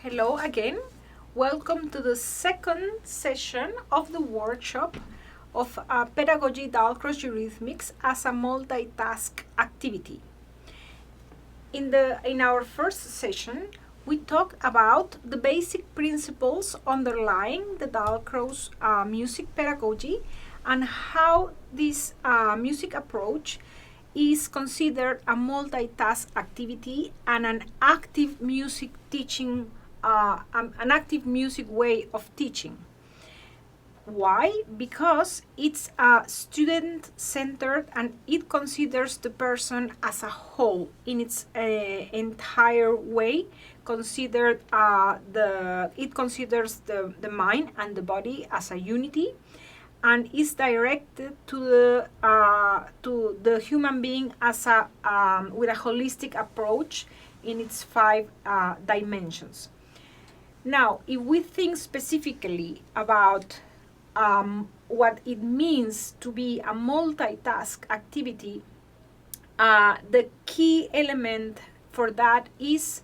Hello again. Welcome to the second session of the workshop of Pedagogy Dalcroze Rítmica as a multitask activity. In our first session, we talked about the basic principles underlying the Dalcroze music pedagogy and how this music approach is considered a multitask activity and an active music teaching, an active music way of teaching. Why? Because it's student-centered and it considers the person as a whole in its entire way. It considers the mind and the body as a unity, and is directed to the human being as a with a holistic approach in its 5 dimensions. Now, if we think specifically about what it means to be a multitask activity, the key element for that is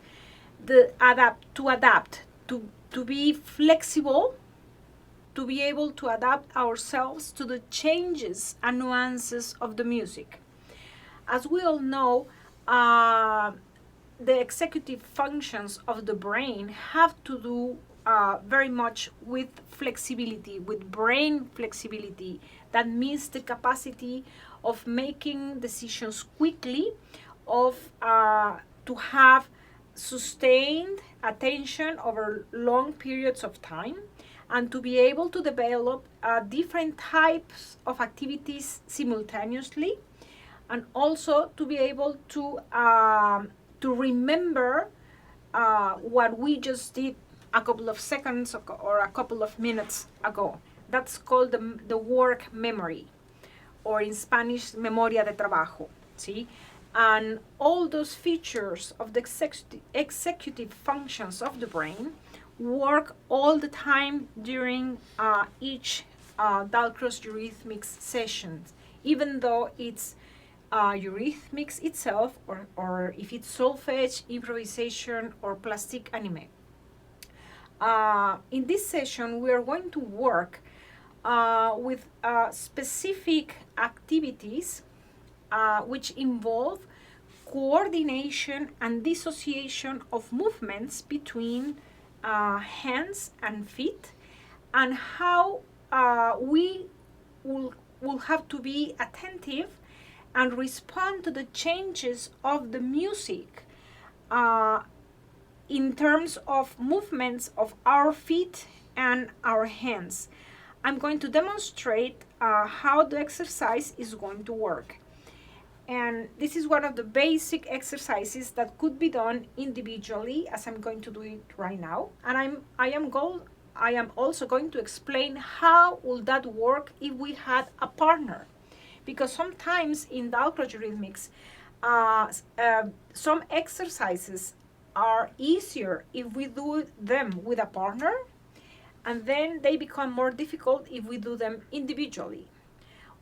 to be flexible, to be able to adapt ourselves to the changes and nuances of the music. As we all know, the executive functions of the brain have to do very much with flexibility, with brain flexibility. That means the capacity of making decisions quickly, to have sustained attention over long periods of time, and to be able to develop different types of activities simultaneously, and also to be able to remember what we just did a couple of seconds or a couple of minutes ago. That's called the work memory, or in Spanish, memoria de trabajo. See? And all those features of the executive functions of the brain work all the time during each Dalcroze Eurythmics session, even though it's Eurythmics itself, or if it's solfege, improvisation, or plastic anime. In this session, we are going to work with specific activities which involve coordination and dissociation of movements between hands and feet, and how we will have to be attentive and respond to the changes of the music in terms of movements of our feet and our hands. I'm going to demonstrate how the exercise is going to work. And this is one of the basic exercises that could be done individually, as I'm going to do it right now. And I am also going to explain how will that work if we had a partner. Because sometimes in Dalcroze Rítmics, some exercises are easier if we do them with a partner, and then they become more difficult if we do them individually,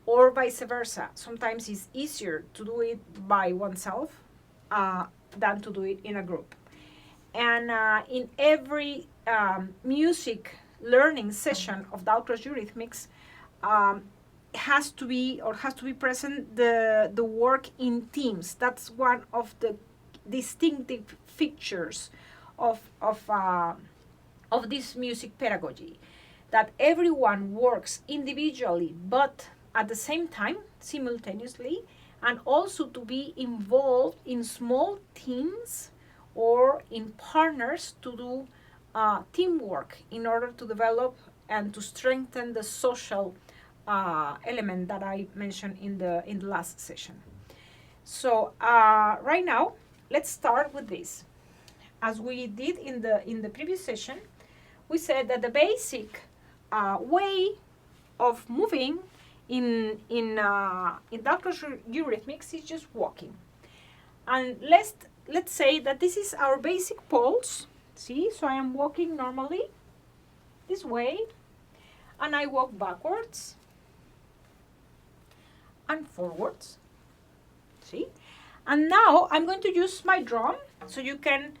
or vice versa. Sometimes it's easier to do it by oneself than to do it in a group. And in every music learning session of Dalcroze Rítmics, has to be present the work in teams. That's one of the distinctive features of this music pedagogy, that everyone works individually but at the same time, simultaneously, and also to be involved in small teams or in partners to do teamwork in order to develop and to strengthen the social element that I mentioned in the last session. So right now, let's start with this. As we did in the previous session, we said that the basic way of moving in Dalcroze Eurythmics is just walking. And let's say that this is our basic pulse. See, so I am walking normally this way, and I walk backwards and forwards. See? And now I'm going to use my drum, so you can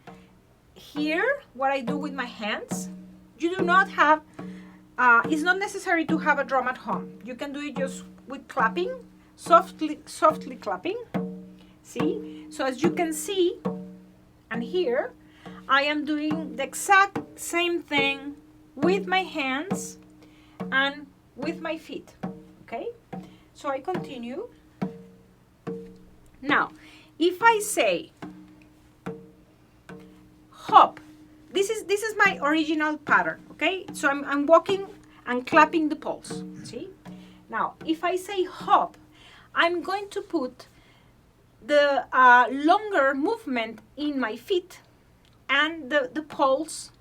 here, what I do with my hands, you do not have, it's not necessary to have a drum at home. You can do it just with clapping, softly clapping. See? So as you can see, and here, I am doing the exact same thing with my hands and with my feet. Okay? So I continue. Now, if I say hop, this is my original pattern, okay? So I'm walking and clapping the poles, see? Now, if I say hop, I'm going to put the longer movement in my feet and the poles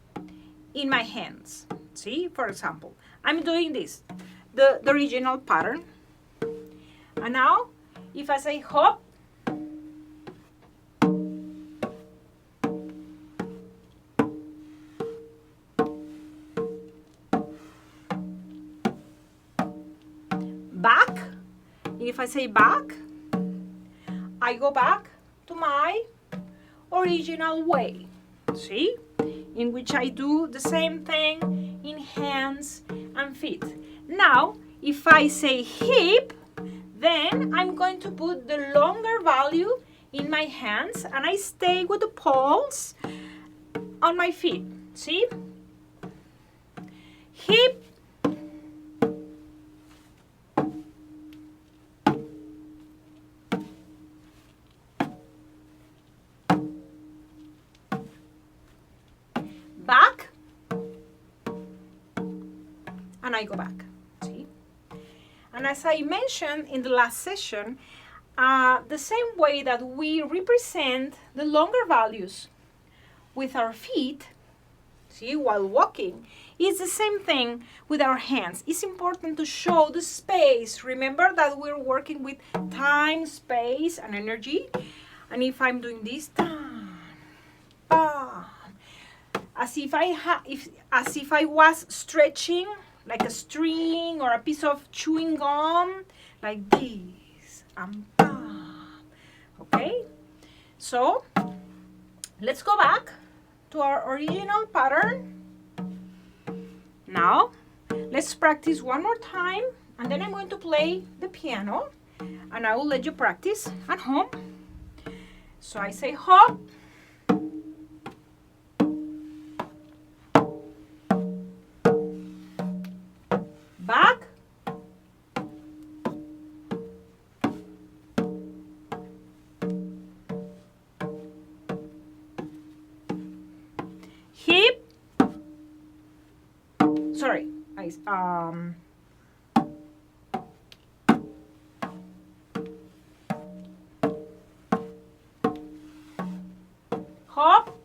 in my hands. See, for example, I'm doing this, the original pattern. And now, if I say hop, back, if I say back, I go back to my original way, see, in which I do the same thing in hands and feet. Now, if I say hip, then I'm going to put the longer value in my hands and I stay with the poles on my feet, see? Hip, back, and I go back, see? And as I mentioned in the last session, the same way that we represent the longer values with our feet, see, while walking, is the same thing with our hands. It's important to show the space. Remember that we're working with time, space, and energy. And if I'm doing this, tam, bam, as if I was stretching like a string or a piece of chewing gum, like this, and bam. Okay, so let's go back to our original pattern. Now let's practice one more time, and then I'm going to play the piano and I will let you practice at home. So I say hop, back, hip, sorry, hop,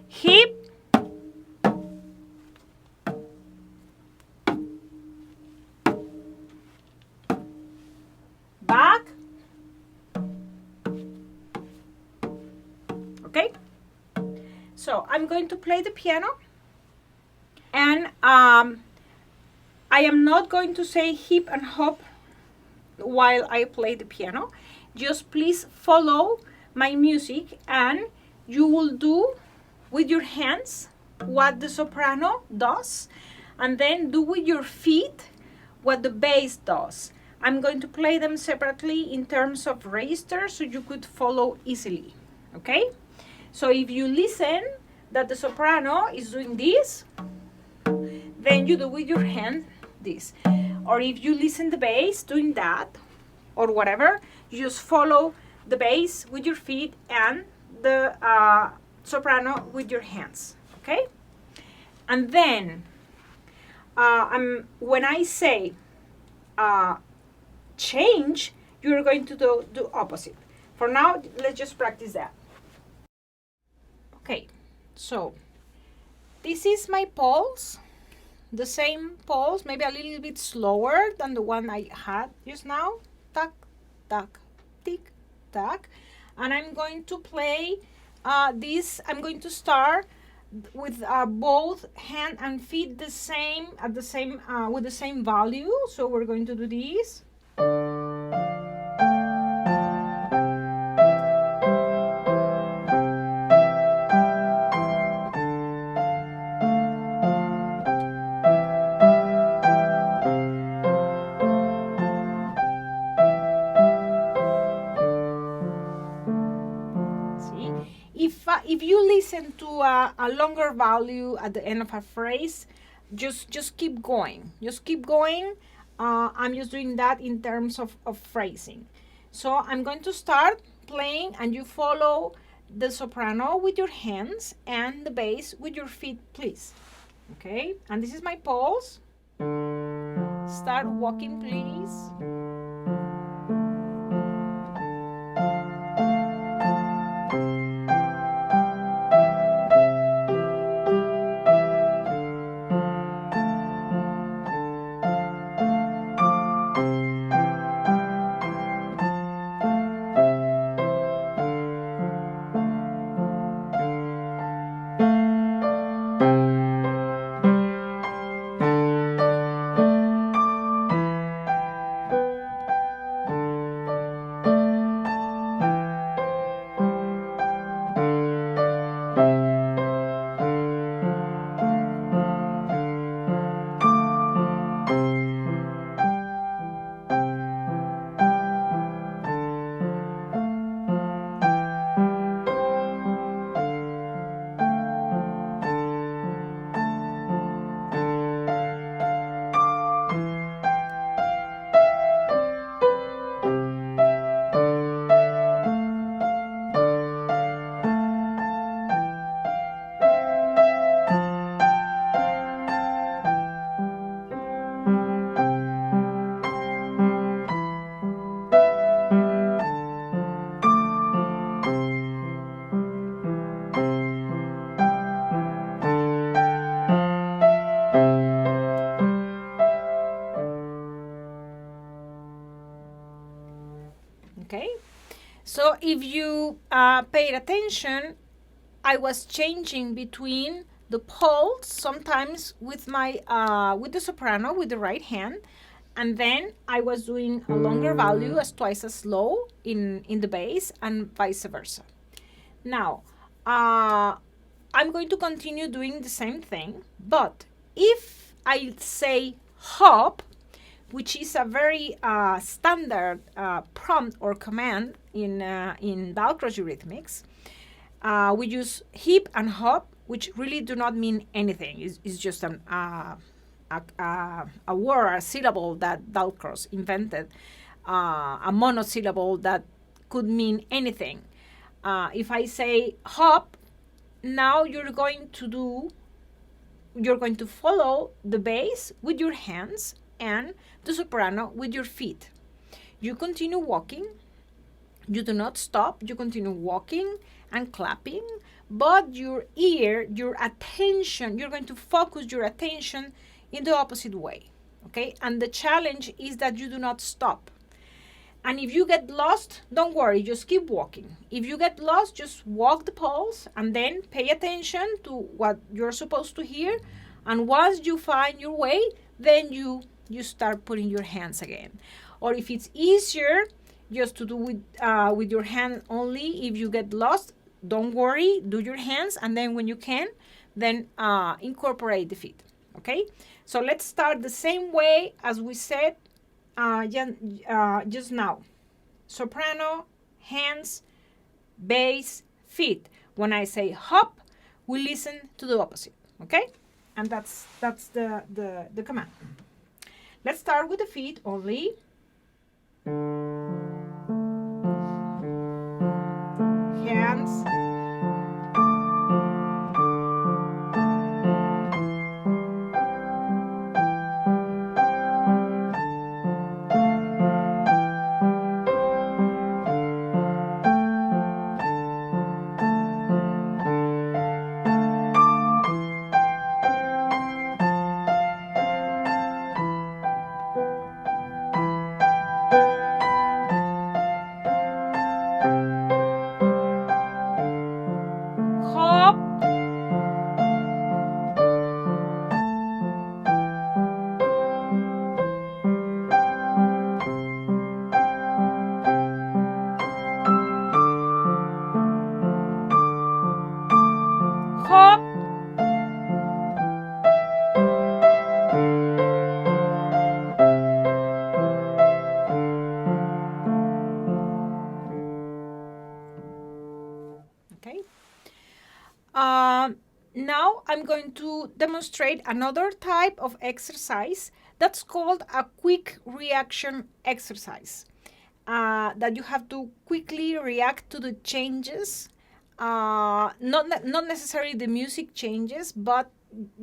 hip, back, okay? So I'm going to play the piano, and I am not going to say hip and hop while I play the piano. Just please follow my music and you will do with your hands what the soprano does, and then do with your feet what the bass does. I'm going to play them separately in terms of registers so you could follow easily, okay? So if you listen that the soprano is doing this, then you do with your hand this. Or if you listen the bass doing that, or whatever, you just follow the bass with your feet and the soprano with your hands, okay? And then when I say change, you're going to do opposite. For now, let's just practice that. Okay, so this is my pulse, the same pulse, maybe a little bit slower than the one I had just now. Tac, tac, tick, tac. And I'm going to play this. I'm going to start with both hand and feet the same with the same value. So we're going to do this. if you listen to a longer value at the end of a phrase, just keep going. Just keep going. I'm just doing that in terms of phrasing. So I'm going to start playing, and you follow the soprano with your hands and the bass with your feet, please. Okay? And this is my pulse. Start walking, please. Okay, so if you paid attention, I was changing between the pulse, sometimes with my with the soprano with the right hand, and then I was doing a longer value as twice as slow in the bass, and vice versa. Now I'm going to continue doing the same thing, but if I say hop, which is a very standard prompt or command in Dalcroze rhythmics, we use hip and hop, which really do not mean anything. It's just a word, a syllable that Dalcroze invented, a monosyllable that could mean anything. If I say hop, now you're going to follow the bass with your hands and the soprano with your feet. You continue walking. You do not stop. You continue walking and clapping, but your ear, your attention, you're going to focus your attention in the opposite way. Okay? And the challenge is that you do not stop. And if you get lost, don't worry, just keep walking. If you get lost, just walk the pulse and then pay attention to what you're supposed to hear. And once you find your way, then you start putting your hands again. Or if it's easier just to do with your hand only, if you get lost, don't worry, do your hands, and then when you can, then incorporate the feet. Okay? So let's start the same way as we said just now. Soprano, hands, bass, feet. When I say hop, we listen to the opposite. Okay? And that's the command. Let's start with the feet only. Hands. to demonstrate another type of exercise that's called a quick reaction exercise. That you have to quickly react to the changes, not necessarily the music changes, but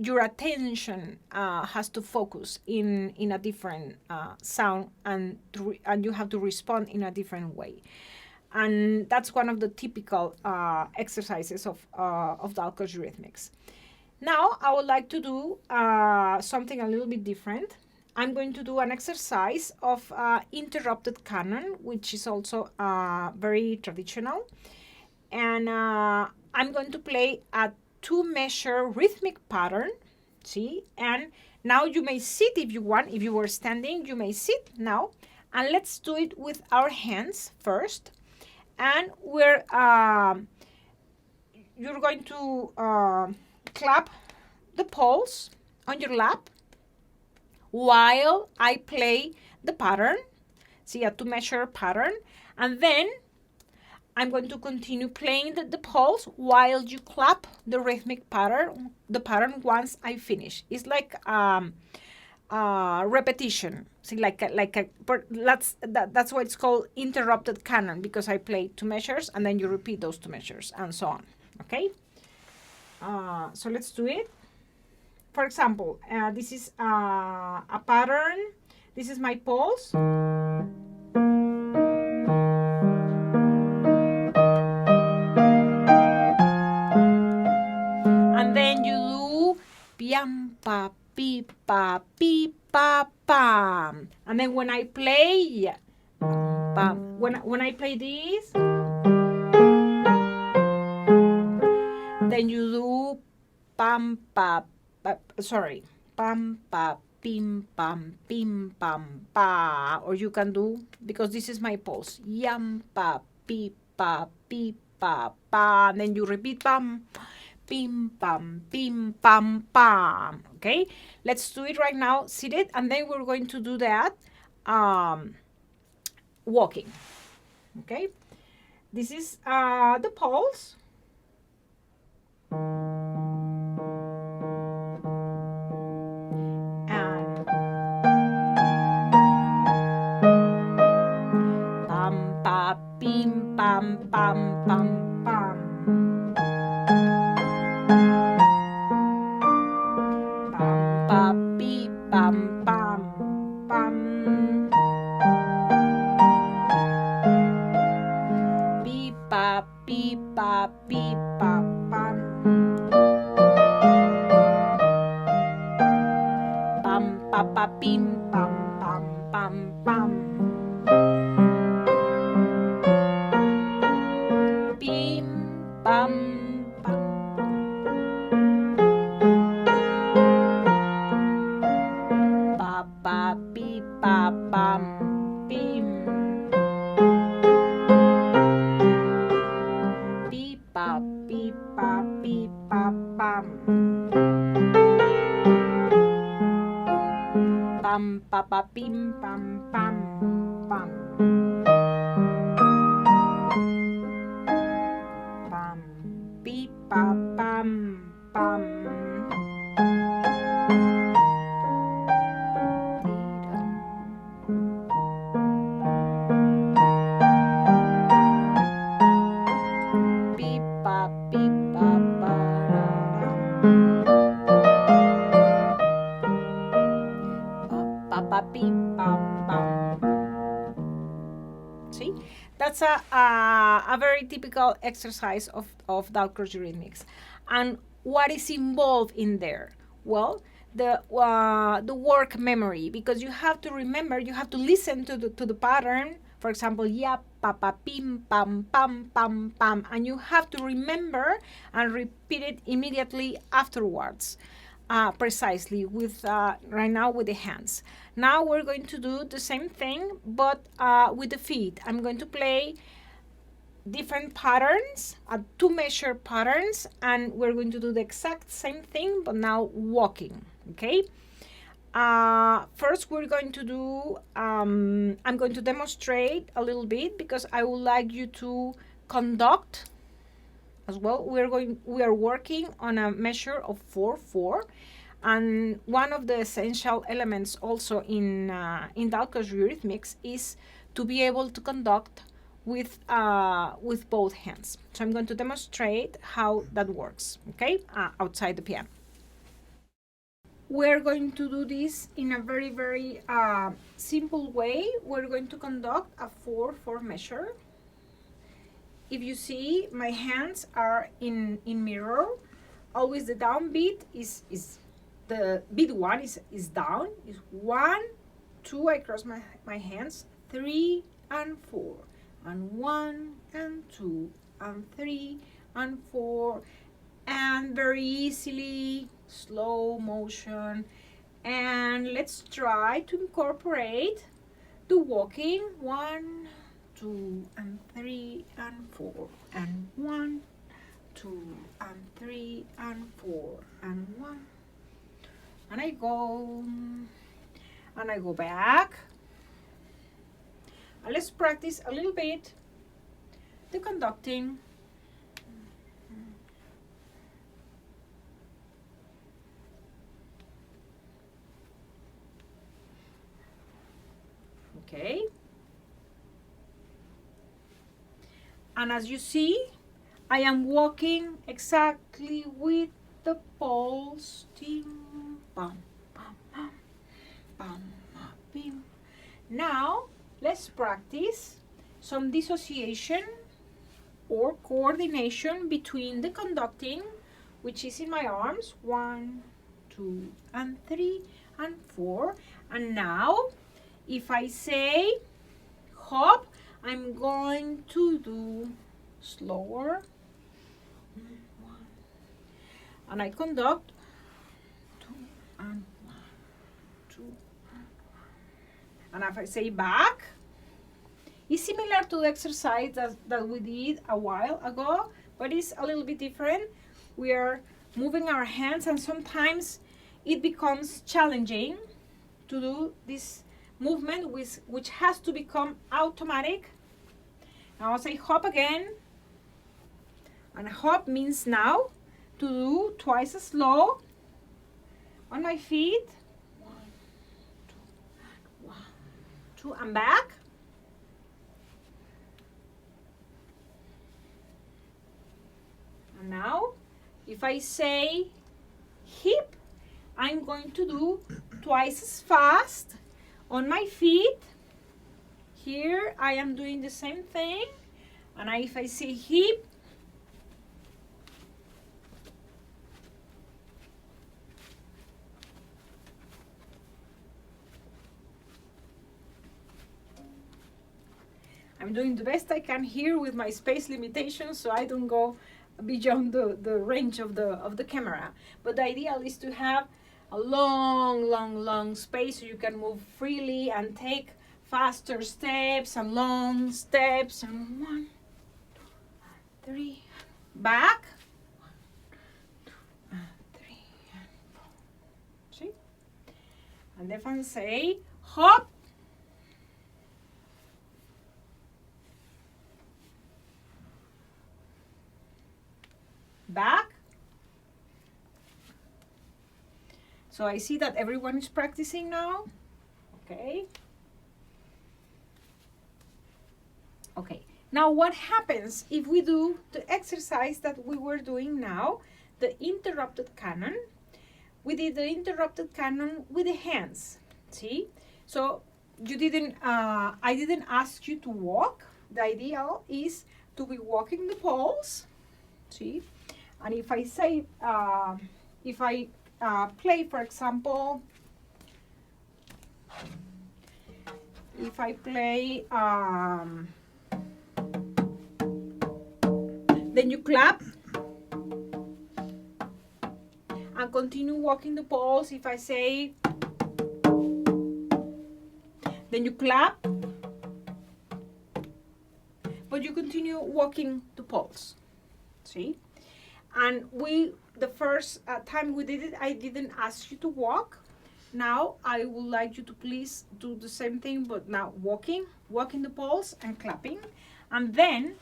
your attention has to focus in a different sound, and you have to respond in a different way. And that's one of the typical exercises of Dalcroze rhythmics. Now I would like to do something a little bit different. I'm going to do an exercise of interrupted canon, which is also very traditional. And I'm going to play a 2-measure rhythmic pattern, see? And now you may sit if you want. If you were standing, you may sit now. And let's do it with our hands first. And you're going to clap the palms on your lap while I play the pattern, see, a 2-measure pattern, and then I'm going to continue playing the pulse while you clap the rhythmic pattern, once I finish. It's like repetition. See, that's why it's called interrupted canon, because I play 2 measures and then you repeat those 2 measures and so on. Okay. So let's do it. For example, this is a pattern. This is my pulse. And then you do piam pa pi pa pam. And then when I play pam, when I play this, then you do pam pa. Pam pa pim pam pa, or you can do, because this is my pulse, yam pa pi pa pa, and then you repeat pam pim pam pam. Okay, let's do it right now, seated, and then we're going to do that walking. Okay, this is the pulse. Pim pam pam pam pam. Pam pa pi pam pam pam. Pi pa pam. Pam pa pa pim pam pam pam pam. Pam pam. Pa pa pi pa pam pim. Pi pa pam. Pam pa pa pim pam pam pam. See, that's a very typical exercise of Dalcroze rhythmics. And what is involved in there? Well, the work memory, because you have to remember, you have to listen to the pattern. For example, ya pa pa pim pam pam pam pam, and you have to remember and repeat it immediately afterwards. Precisely with right now with the hands. Now we're going to do the same thing, but with the feet. I'm going to play different patterns, 2-measure patterns, and we're going to do the exact same thing, but now walking. Okay. First, we're going to do. I'm going to demonstrate a little bit, because I would like you to conduct as well. We are working on a measure of 4/4, and one of the essential elements also in Dalcroze rhythmics is to be able to conduct with both hands. So I'm going to demonstrate how that works, okay, outside the piano. We're going to do this in a very, very simple way. We're going to conduct a 4/4 measure. If you see, my hands are in mirror. Always the downbeat is the beat 1 is down, is 1, 2, I cross my hands, 3 and 4, and 1 and 2 and 3 and 4, and very easily, slow motion. And let's try to incorporate the walking, 1, 2 and 3 and 4, and 1, 2 and 3 and 4, and 1, and I go back, and let's practice a little bit the conducting. Okay, and as you see, I am walking exactly with the pulse. Tim, bam, bam, bam, bam, bam. Now, let's practice some dissociation or coordination between the conducting, which is in my arms, 1, 2, and 3, and 4. And now, if I say hop, I'm going to do slower. 1, and I conduct 2 and 1, 2, and if I say back, it's similar to the exercise that we did a while ago, but it's a little bit different. We are moving our hands, and sometimes it becomes challenging to do this movement which has to become automatic. Now I'll say hop again, and hop means now to do twice as slow on my feet. 1, 2, 1, 2, and back. And now, if I say hip, I'm going to do twice as fast on my feet. Here I am doing the same thing, and if I say hip, I'm doing the best I can here with my space limitations, so I don't go beyond the range of the camera. But the ideal is to have a long space so you can move freely and take faster steps and long steps. And 1, 2, 3, back. 1, 2, 3, and 4. See? And if I say hop, back. So I see that everyone is practicing now. Okay. Okay. Now what happens if we do the exercise that we were doing now, the interrupted canon? We did the interrupted canon with the hands. See? So you didn't I didn't ask you to walk. The ideal is to be walking the poles. See? And if I say, if I play, for example, if I play, then you clap and continue walking the poles. If I say, then you clap, but you continue walking the poles. See? And the first time we did it, I didn't ask you to walk. Now I would like you to please do the same thing, but now walking the poles and clapping. And then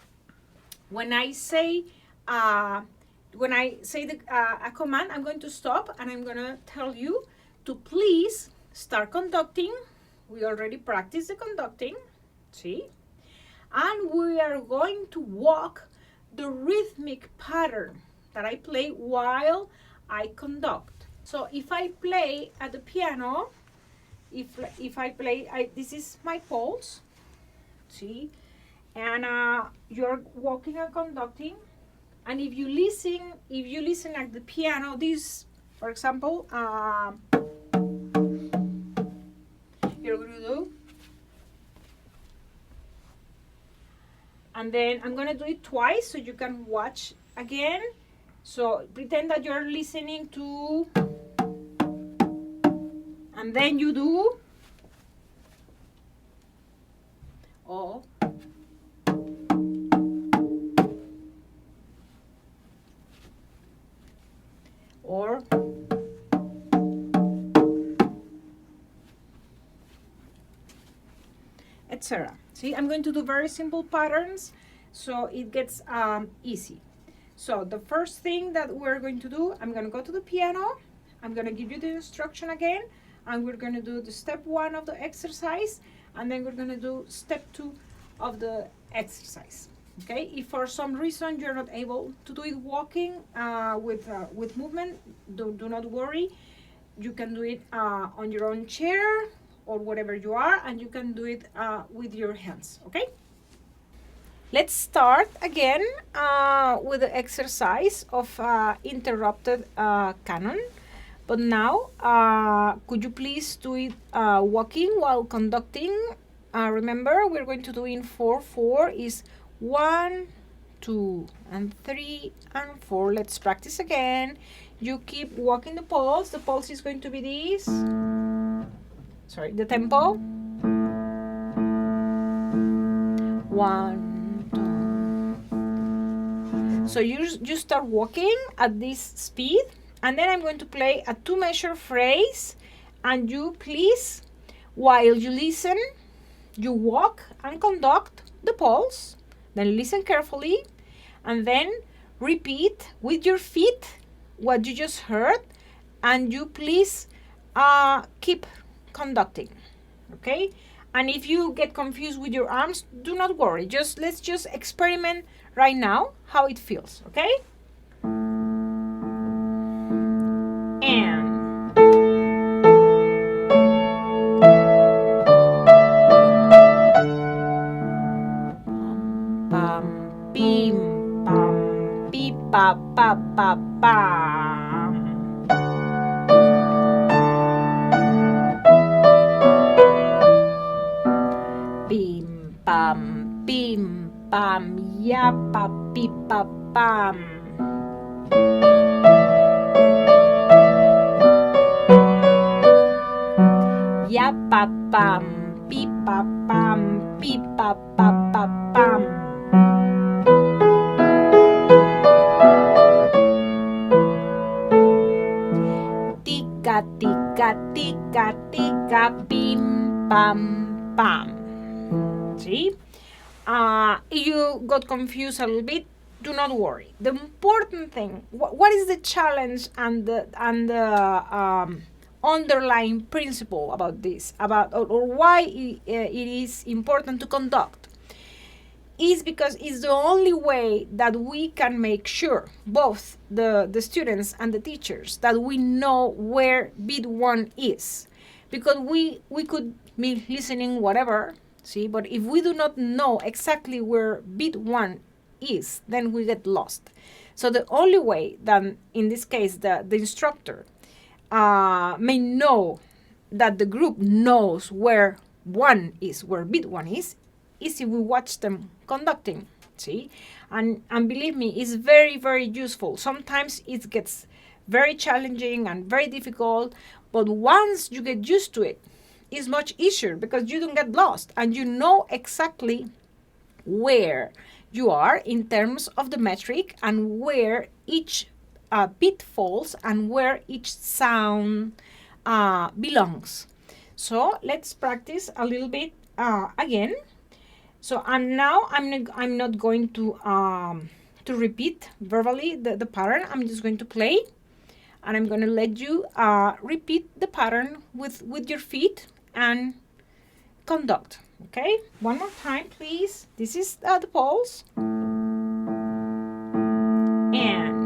when I say when I say a command, I'm going to stop and I'm going to tell you to please start conducting. We already practiced the conducting, see? And we are going to walk the rhythmic pattern that I play while I conduct. So if I play at the piano, if I play, this is my pulse, see? And you're walking and conducting. And if you listen at the piano, this, for example, you're going to do, and then I'm going to do it twice so you can watch again. So pretend that you're listening to, and then you do, oh, or etc. See, I'm going to do very simple patterns so it gets easy. So the first thing that we're going to do, I'm going to go to the piano, I'm going to give you the instruction again, and we're going to do the step 1 of the exercise, and then we're going to do step 2 of the exercise. Okay, if for some reason you're not able to do it walking with movement, do not worry. You can do it on your own chair or whatever you are, and you can do it with your hands, okay? Let's start again with the exercise of interrupted canon. But now, could you please do it walking while conducting? Remember, we're going to do in 4/4 is 1, 2, and 3, and 4. Let's practice again. You keep walking the pulse. The pulse is going to be this. Sorry, the tempo. 1, 2. So you start walking at this speed, and then I'm going to play a 2-measure phrase, and you please, while you listen, you walk and conduct the pulse. Then listen carefully, and then repeat with your feet what you just heard, and you please keep conducting, okay? And if you get confused with your arms, do not worry. Let's just experiment right now how it feels, okay? And bim pam beep pa pa pa pam. Bim pam ya pa pi pa pam. Ya pa pam pi pa pa pam. Tika tika tika tika bim pam pam. See? If you got confused a little bit, do not worry. The important thing, what is the challenge and the underlying principle about this, or why it is important to conduct, is because it's the only way that we can make sure, both the students and the teachers, that we know where beat 1 is. Because we could be listening whatever, see, but if we do not know exactly where beat 1 is, then we get lost. So the only way that, in this case, the instructor may know that the group knows where 1 is, where beat 1 is if we watch them conducting, see? And believe me, it's very, very useful. Sometimes it gets very challenging and very difficult, but once you get used to it, it's much easier because you don't get lost and you know exactly where you are in terms of the metric and where each beat falls and where each sound belongs. So let's practice a little bit again. So I'm not going to to repeat verbally the pattern. I'm just going to play, and I'm going to let you repeat the pattern with your feet and conduct. Okay, one more time, please. This is the pulse. And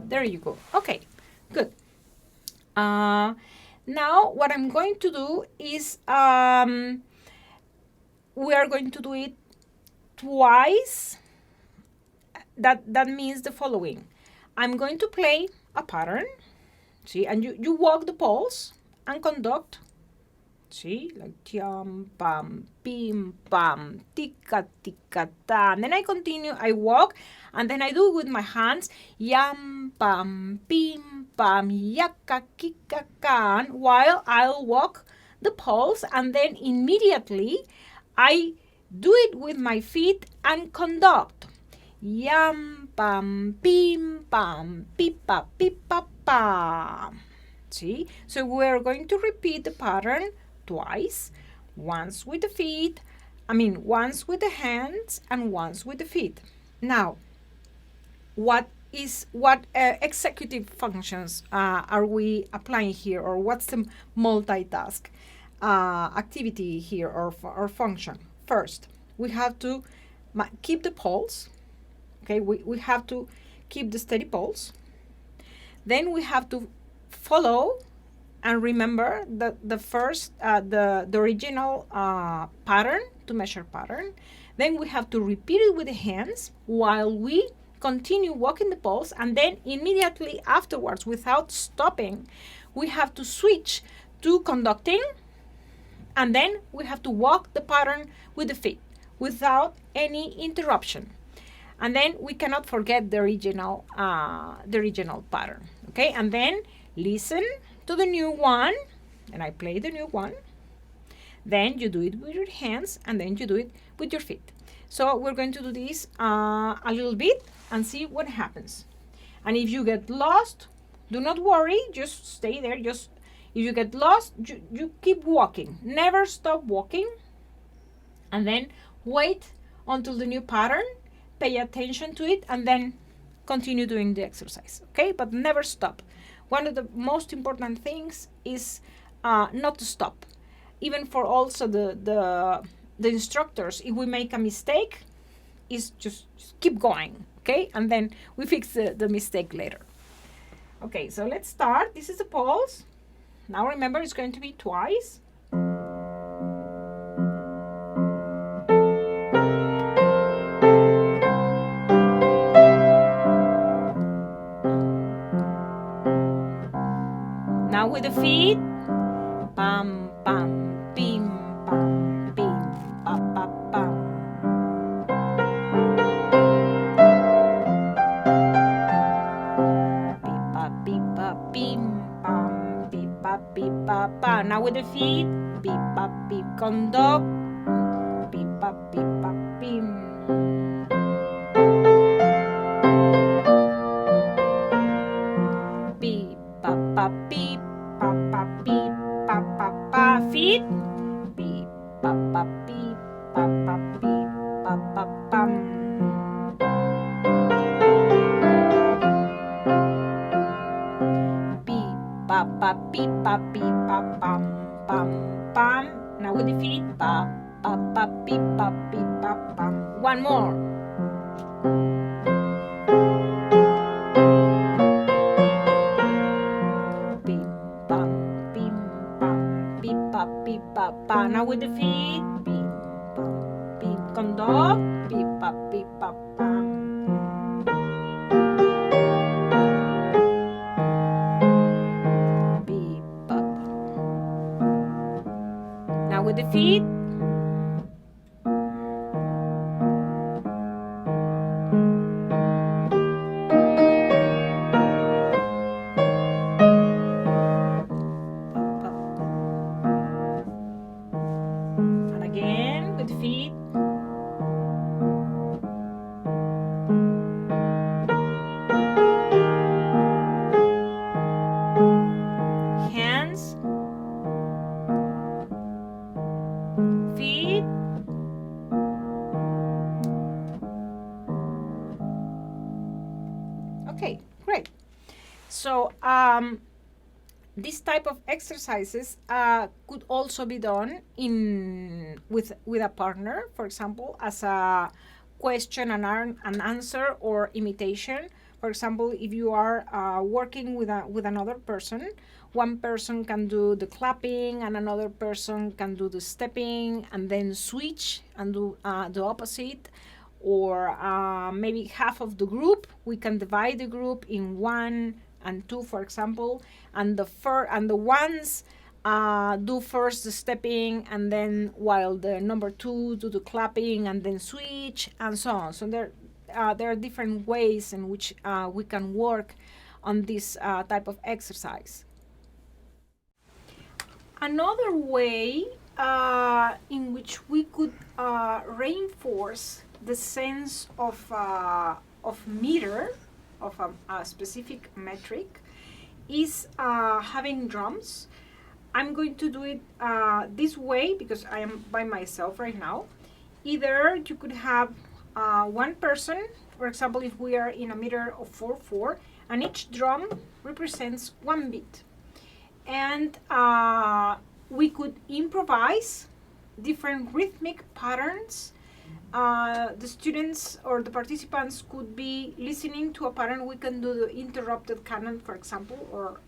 there you go. Okay, good. Now what I'm going to do is we are going to do it twice. That means the following. I'm going to play a pattern, see, and you walk the pulse and conduct, see, like tiam, pam, pim, pam, tika, tika, ta. And then I continue, I walk, and then I do it with my hands, yam, pam, pim, pam, yaka, kika, kan, while I'll walk the pulse, and then immediately I do it with my feet and conduct. Yam, pam, pim, pam, pipa, pipa, pam. See? So we're going to repeat the pattern twice. Once with the feet, once with the hands and once with the feet. Now, what executive functions are we applying here, or what's the multitask activity here or function? First, we have to keep the pulse. Okay, we have to keep the steady pulse. Then we have to follow and remember the first, the original pattern, to measure pattern. Then we have to repeat it with the hands while we continue walking the pulse, and then immediately afterwards, without stopping, we have to switch to conducting, and then we have to walk the pattern with the feet without any interruption. And then we cannot forget the original pattern. Okay, and then listen to the new one, and I play the new one. Then you do it with your hands, and then you do it with your feet. So we're going to do this a little bit and see what happens. And if you get lost, do not worry, just stay there. Just if you get lost, you keep walking. Never stop walking. And then wait until the new pattern, pay attention to it, and then continue doing the exercise. Okay, but never stop. One of the most important things is not to stop. Even for also the instructors, if we make a mistake, is just keep going, okay? And then we fix the mistake later. Okay, so let's start. This is the pulse. Now remember, it's going to be twice. Now with the feet. Pam, pam, pim, pam, pim, pa, pa, pam. Pipa, pipa, pim, pam, pipa, pipa, pa. Now with the feet. Pipa, pip, conduct. Pipa, pipa, pim. feet. Beep, pa, pa, beep, pa, pa, beep, pa, pa, pam. Beep, pa, pa, beep, pa, beep, pa, pam, pam, pam. Now with the feet. Pa, pa, pa, beep, pa, beep, pa, pam. One more. Pa. Now with the feet. Beep, pam, beep. Con dog. Beep, pa, pam. Beep, pa. Now with the feet. Feet. Hands. Feet. Okay, great. So this type of exercises could also be done with a partner, for example, as a question and answer or imitation. For example, if you are working with another person, one person can do the clapping and another person can do the stepping, and then switch and do the opposite. Or maybe half of the group, we can divide the group in 1 and 2, for example, and the ones do first the stepping, and then while the number 2 do the clapping and then switch, and so on. So there are different ways in which we can work on this type of exercise. Another way in which we could reinforce the sense of meter, of a specific metric, is having drums. I'm going to do it this way because I am by myself right now. Either you could have one person, for example, if we are in a meter of 4/4, and each drum represents 1 beat. And we could improvise different rhythmic patterns. The students or the participants could be listening to a pattern. We can do the interrupted canon, for example, or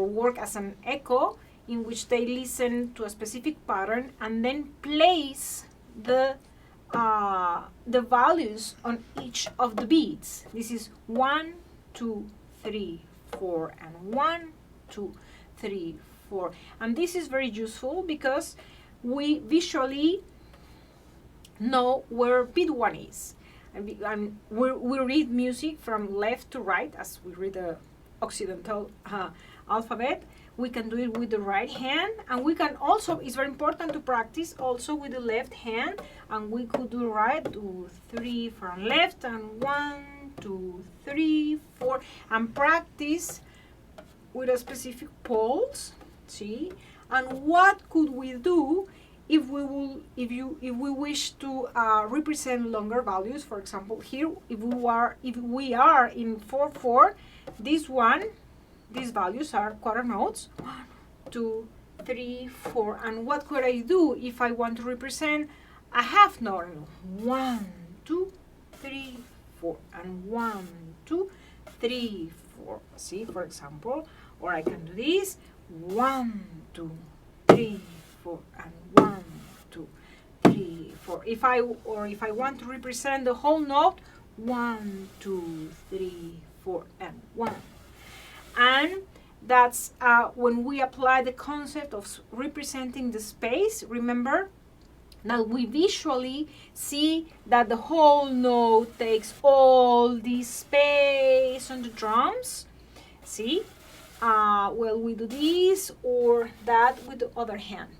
work as an echo, in which they listen to a specific pattern and then place the values on each of the beats. This is 1, 2, 3, 4, and 1, 2, 3, 4. And this is very useful because we visually know where beat 1 is. And we read music from left to right as we read the Occidental alphabet. We can do it with the right hand, and we can also, it's very important to practice also with the left hand, and we could do right, 2, 3 from left, and 1, 2, 3, 4, and practice with a specific pulse. See, and what could we do if we wish to represent longer values? For example, here, if we are in 4/4, these values are quarter notes, 1, 2, 3, 4. And what could I do if I want to represent a half note? 1, 2, 3, 4, and 1, 2, 3, 4. See, for example, or I can do this, 1, 2, 3, 4, and 1, 2, 3, 4. If I want to represent the whole note, 1, 2, 3, 4, and 1. And that's when we apply the concept of representing the space. Remember that we visually see that the whole note takes all this space on the drums. See? Well, we do this or that with the other hand.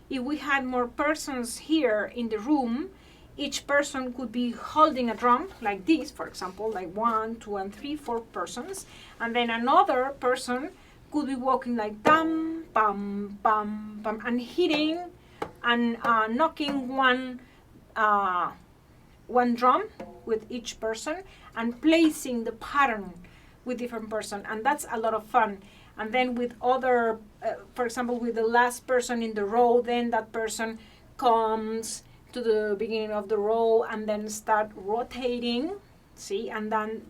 If we had more persons here in the room, each person could be holding a drum like this, for example, like 1, 2, and 3, 4 persons. And then another person could be walking like pam, pam, pam, pam, and hitting and knocking one drum with each person and placing the pattern with different person, and that's a lot of fun. And then with other, for example, with the last person in the row, then that person comes to the beginning of the row and then start rotating. See, and then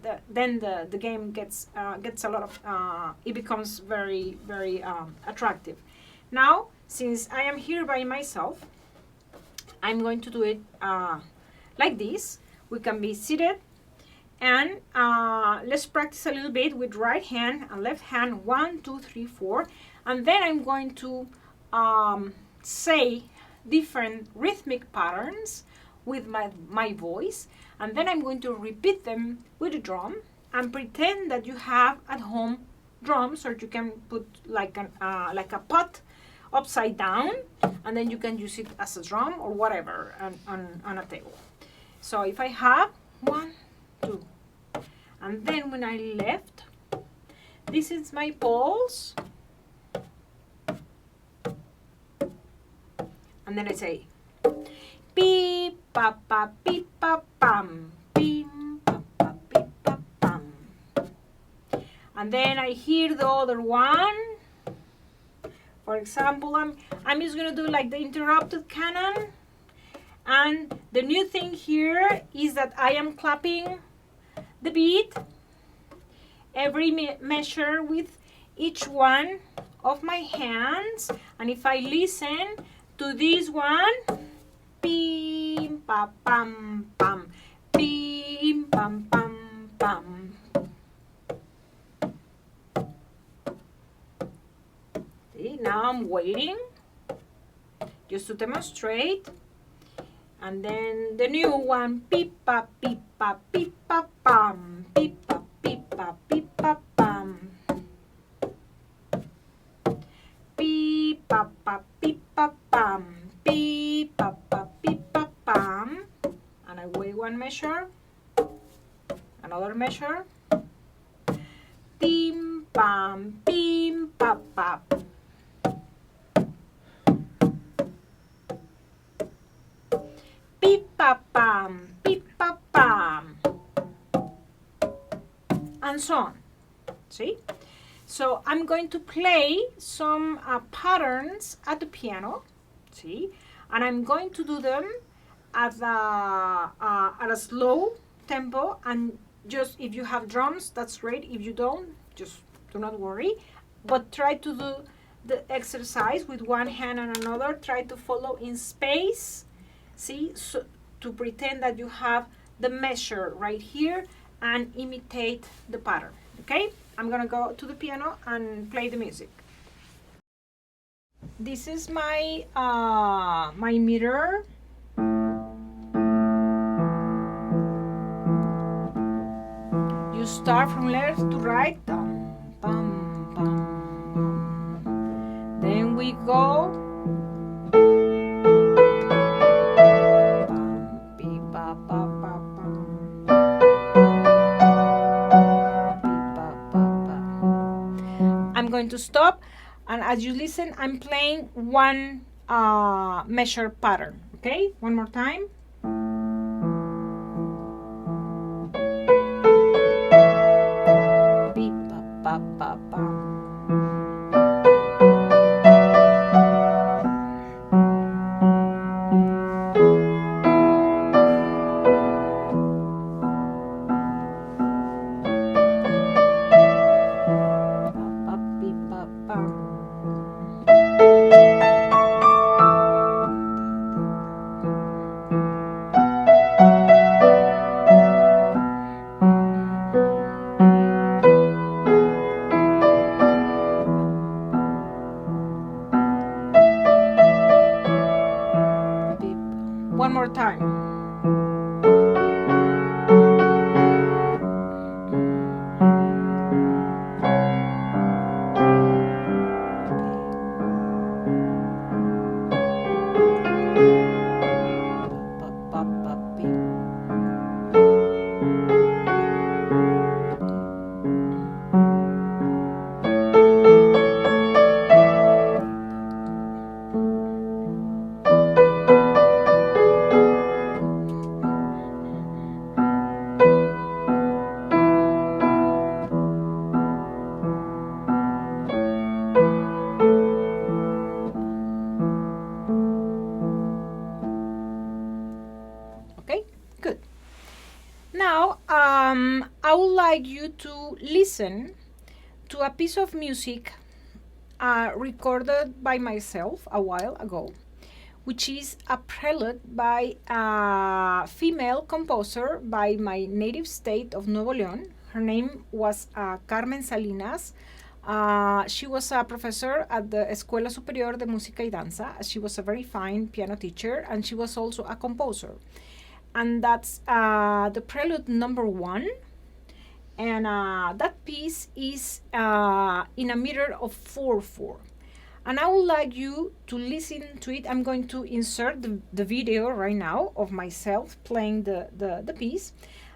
the game gets a lot of it becomes very attractive. Now, since I am here by myself, I'm going to do it like this. We can be seated, and let's practice a little bit with right hand and left hand. 1, 2, 3, 4, and then I'm going to say different rhythmic patterns with my voice, and then I'm going to repeat them with a drum and pretend that you have at home drums, or you can put like a pot upside down, and then you can use it as a drum or whatever on a table. So if I have 1, 2, and then when I left, this is my pulse, and then I say beep pa pa beep pa pam, beep pa pa beep pa pam, and then I hear the other one. For example, I'm just gonna do like the interrupted canon, and the new thing here is that I am clapping the beat every measure with each one of my hands. And if I listen to this one, bim pa pam pam, bim pam pam pam. See, now I'm waiting just to demonstrate. And then the new one, beep pa pam, beep pa pam, beep pa pam, beep pa pam, and I wait one measure, another measure, bim pam, bim pa pam. Beep pa pam, beep pa pam, and so on. See? So I'm going to play some patterns at the piano. See? And I'm going to do them at a slow tempo. And just if you have drums, that's great. If you don't, just do not worry. But try to do the exercise with one hand and another. Try to follow in space. See, so to pretend that you have the measure right here and imitate the pattern. Okay, I'm gonna go to the piano and play the music. This is my my meter. You start from left to right, bum, bum, bum. Then we go. I'm going to stop, and as you listen, I'm playing one measure pattern. Okay, one more time. Beep, ba, ba, ba. One more time. like you to listen to a piece of music recorded by myself a while ago, which is a prelude by a female composer by my native state of Nuevo León. Her name was Carmen Salinas. She was a professor at the Escuela Superior de Música y Danza. She was a very fine piano teacher, and she was also a composer. And that's the prelude number 1. And that piece is in a meter of 4/4. And I would like you to listen to it. I'm going to insert the video right now of myself playing the piece.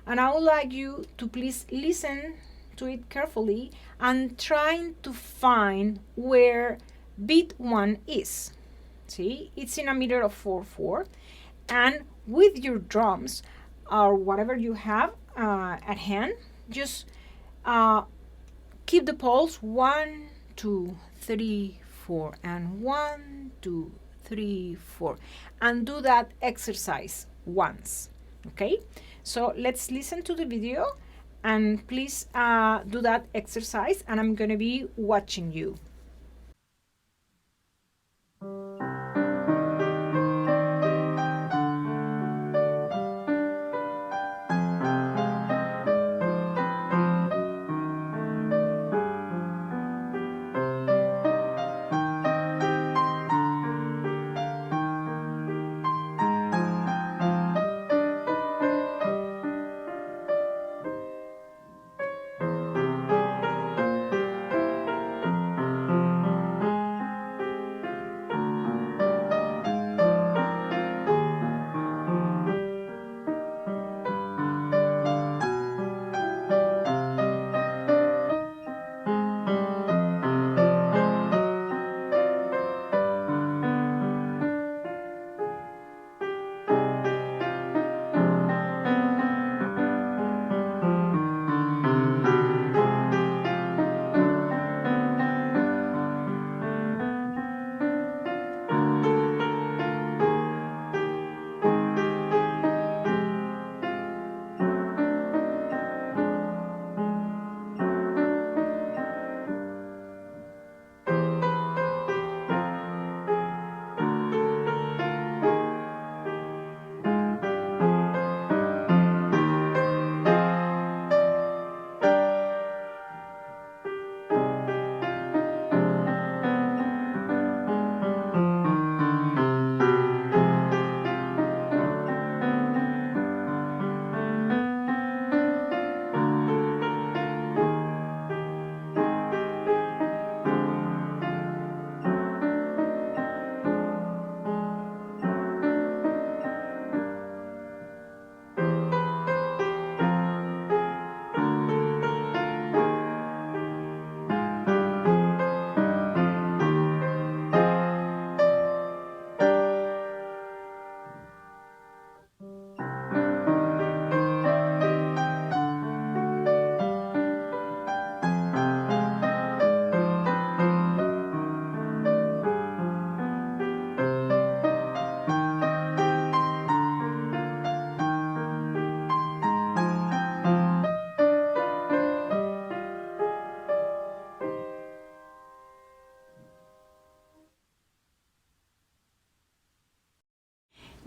And I would like you to please listen to it carefully and trying to find where beat 1 is. See, it's in a meter of 4/4. And with your drums or whatever you have at hand, just keep the pulse 1, 2, 3, 4, and 1, 2, 3, 4, and do that exercise once. Okay, so let's listen to the video, and please do that exercise, and I'm gonna be watching you.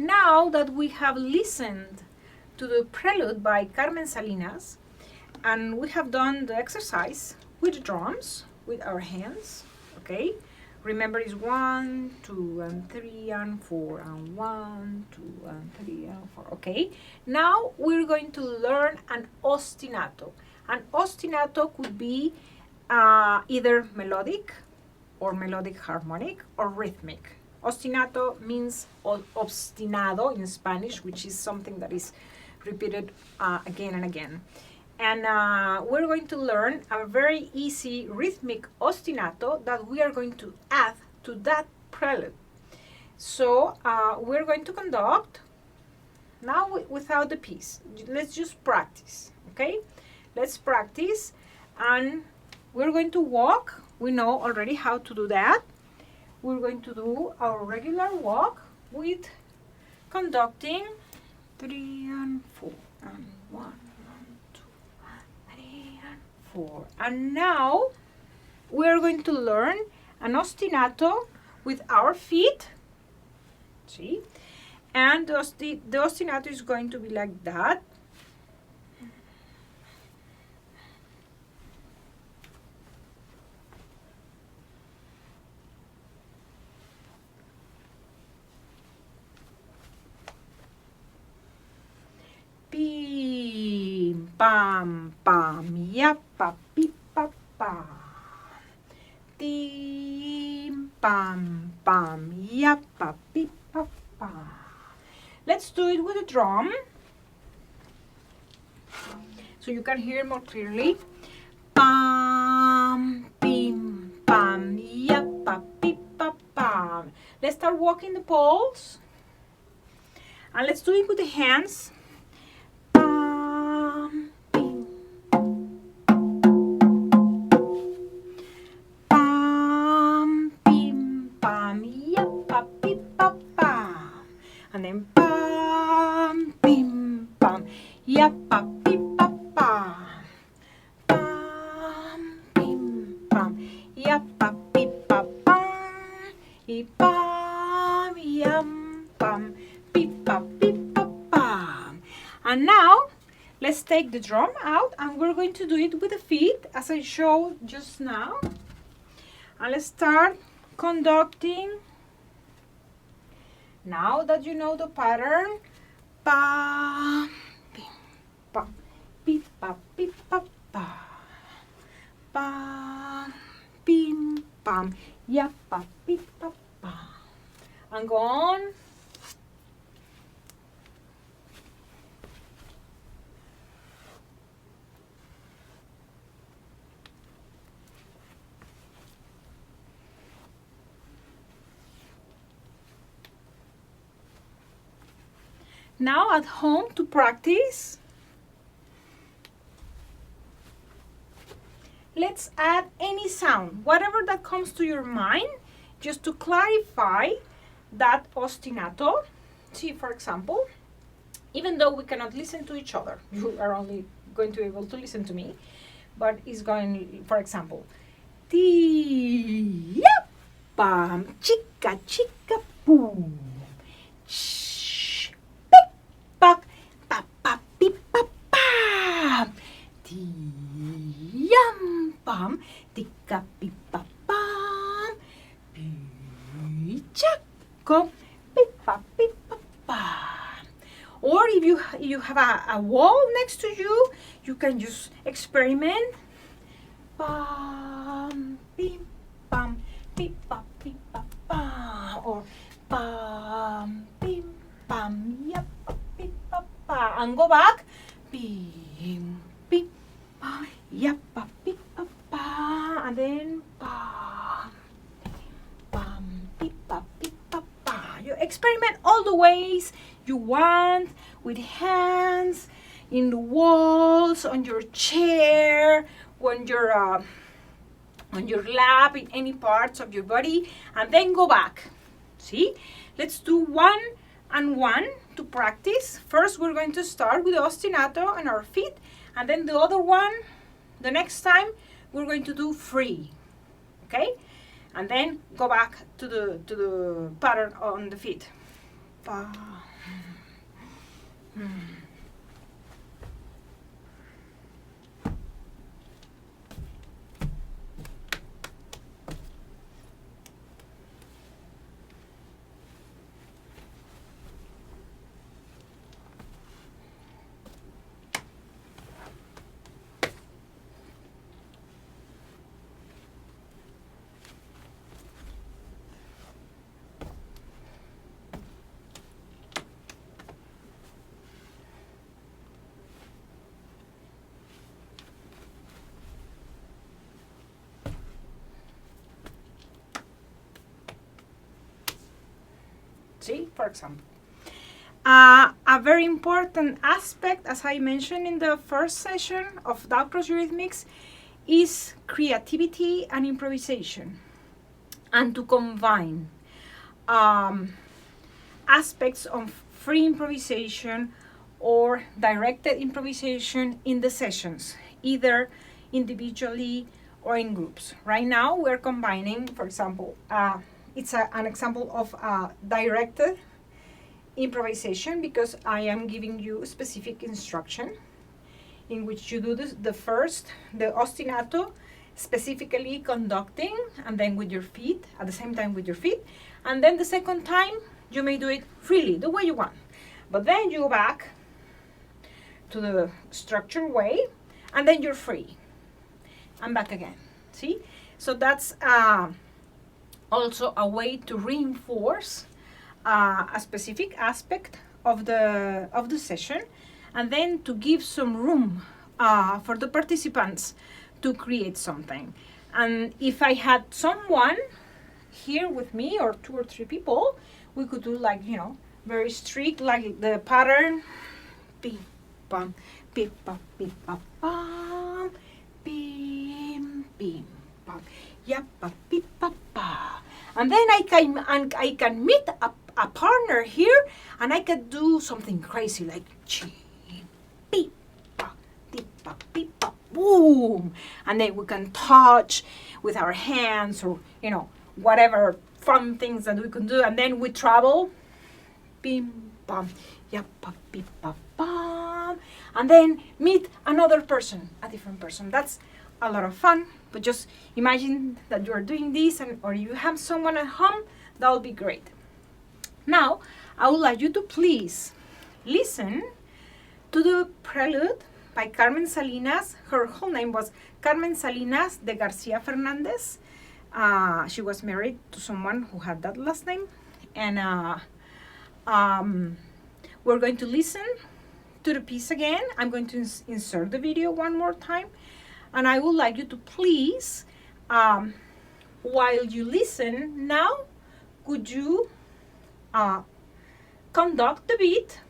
Now that we have listened to the prelude by Carmen Salinas, and we have done the exercise with drums, with our hands, okay? Remember, it's 1, 2, and 3, and 4, and 1, 2, and 3, and 4, okay? Now we're going to learn an ostinato. An ostinato could be either melodic, or melodic harmonic, or rhythmic. Ostinato means obstinado in Spanish, which is something that is repeated again and again. And we're going to learn a very easy rhythmic ostinato that we are going to add to that prelude. So we're going to conduct now without the piece. Let's just practice, okay? Let's practice, and we're going to walk. We know already how to do that. We're going to do our regular walk with conducting 3 and 4 and 1 and 2 and 3 4. And now we're going to learn an ostinato with our feet. See? And the ostinato is going to be like that. Pim, pam, pam, yappa, pipa, pa. Tim, pam, pam, yappa, pipa, pa. Let's do it with a drum, so you can hear more clearly. Pam, pim, pam, yappa, pipa, pam. Let's start walking the poles, and let's do it with the hands. Pam, pim. Pam, pim, pam, yappa, pipa, pam. And then pam, pim, pam, yappa, pipa, pam. Pam, pim, pam, yappa, pipa, pam. Y pam, yam, pam, pipa, pipa, pam. And now, let's take the drum out, and we're going to do it with the feet, as I showed just now. And let's start conducting. Now that you know the pattern, pa, pim, pa, pipa, pipa, pa, pa, pim, pam, yappa, pipa, pa, and go on. Now at home to practice, let's add any sound, whatever that comes to your mind, just to clarify that ostinato. See, for example, even though we cannot listen to each other, you are only going to be able to listen to me, but it's going, for example, ti, yap, pam, chica, chica, boom. Pak, pa, pa, pi, pa, pa. Ti, yam, pam, tika, pi, pa, pam. Pi, chako, pi, pa, pa. Or if you have a wall next to you, you can just experiment. Pam, pi, pam, pi, pa, pa. Or pam, pim, pam, yap. And go back. Bim, bim, pa, yappa, pip, pa, and then pam, pam, pip, pa. You experiment all the ways you want, with hands, in the walls, on your chair, when you're on your lap, in any parts of your body, and then go back. See? Let's do one and one to practice. First, we're going to start with the ostinato on our feet, and then the other one, the next time, we're going to do free. Okay? And then go back to the pattern on the feet. Pa. See, for example. A very important aspect, as I mentioned in the first session of Dalcroze Rhythmics, is creativity and improvisation, and to combine aspects of free improvisation or directed improvisation in the sessions, either individually or in groups. Right now we're combining, for example, it's an example of directed improvisation, because I am giving you specific instruction in which you do the ostinato, specifically conducting, and then with your feet, at the same time with your feet. And then the second time, you may do it freely, the way you want. But then you go back to the structured way, and then you're free. And back again, see? So that's also a way to reinforce a specific aspect of the session, and then to give some room for the participants to create something. And if I had someone here with me, or 2 or 3 people, we could do, like, you know, very strict, like the pattern, beep bam, beep bam, beep bam, bam, bim bim bam, yappa beep ba ba. And then I can meet a partner here, and I can do something crazy like beep ba, beep ba, beep ba, boom. And then we can touch with our hands, or, you know, whatever fun things that we can do. And then we travel, bim bam, yappa beep ba bam, and then meet another person, a different person. That's a lot of fun. But just imagine that you are doing this, or you have someone at home. That would be great. Now, I would like you to please listen to the prelude by Carmen Salinas. Her whole name was Carmen Salinas de Garcia Fernandez. She was married to someone who had that last name. And we're going to listen to the piece again. I'm going to insert the video one more time. And I would like you to please, while you listen now, could you conduct the beat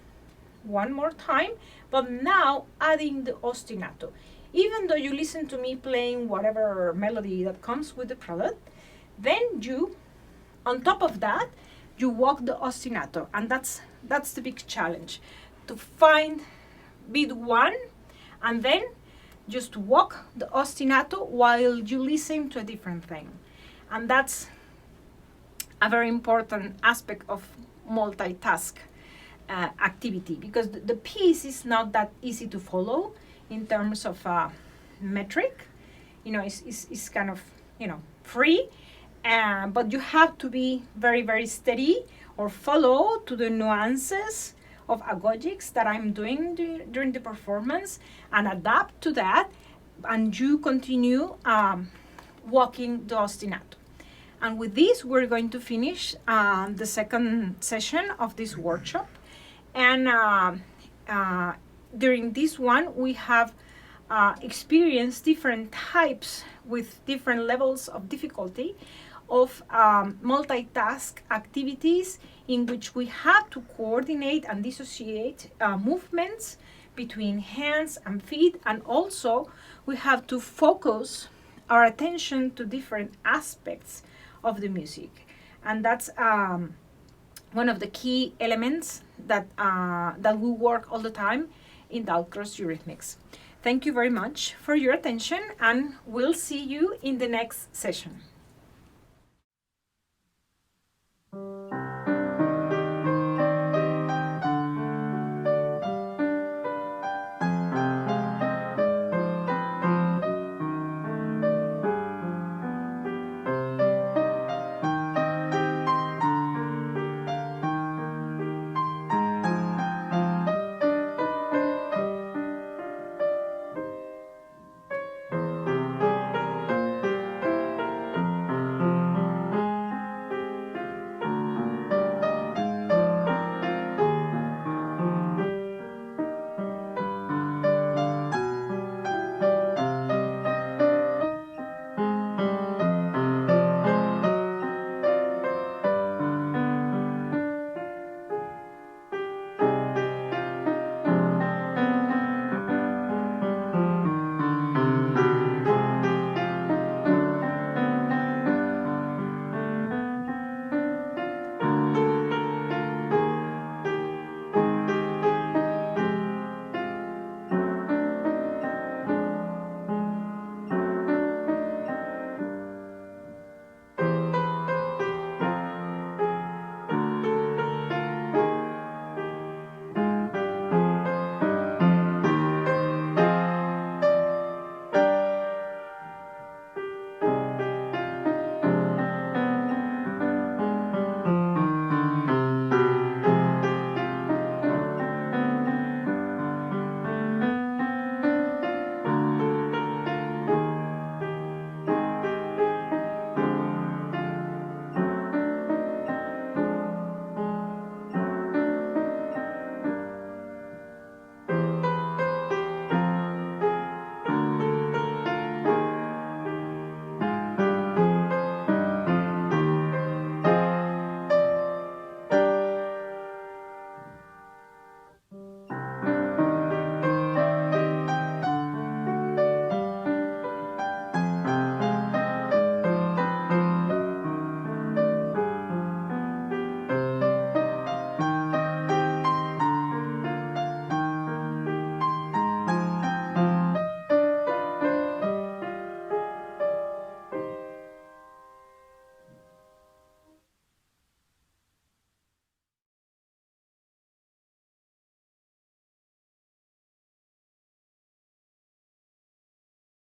one more time, but now adding the ostinato. Even though you listen to me playing whatever melody that comes with the prelude, then you, on top of that, you walk the ostinato. And that's the big challenge, to find beat 1 and then just walk the ostinato while you listen to a different thing. And that's a very important aspect of multitask activity, because the piece is not that easy to follow in terms of metric. You know, it's kind of, you know, free, but you have to be very, very steady, or follow to the nuances of agogics that I'm doing during the performance, and adapt to that, and you continue walking the ostinato. And with this, we're going to finish the second session of this workshop. And during this one, we have experienced different types with different levels of difficulty of multitask activities, in which we have to coordinate and dissociate movements between hands and feet, and also we have to focus our attention to different aspects of the music. And that's one of the key elements that we work all the time in Dalcroze Eurythmics. Thank you very much for your attention, and we'll see you in the next session.